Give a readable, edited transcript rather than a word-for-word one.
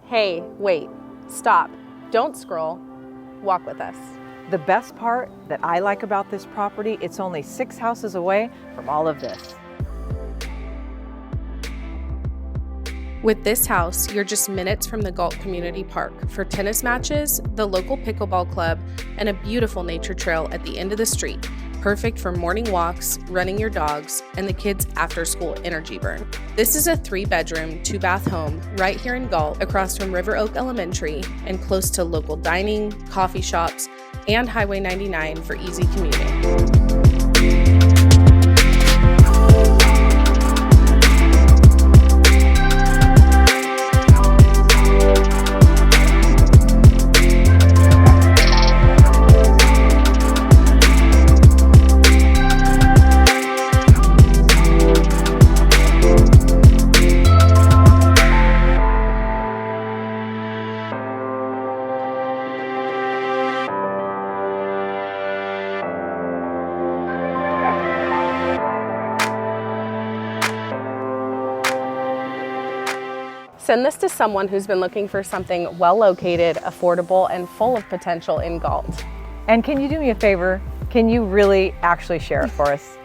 Hey, wait, stop. Don't scroll. Walk with us. The best part that I like about this property, it's only 6 houses away from all of this. With this house, you're just minutes from the Galt Community Park for tennis matches, the local pickleball club, and a beautiful nature trail at the end of the street, perfect for morning walks, running your dogs, and the kids' after-school energy burn. This is a 3-bedroom, 2-bath home right here in Galt, across from River Oak Elementary, and close to local dining, coffee shops, and Highway 99 for easy commuting. Send this to someone who's been looking for something well-located, affordable, and full of potential in Galt. And can you do me a favor? Can you really actually share it for us?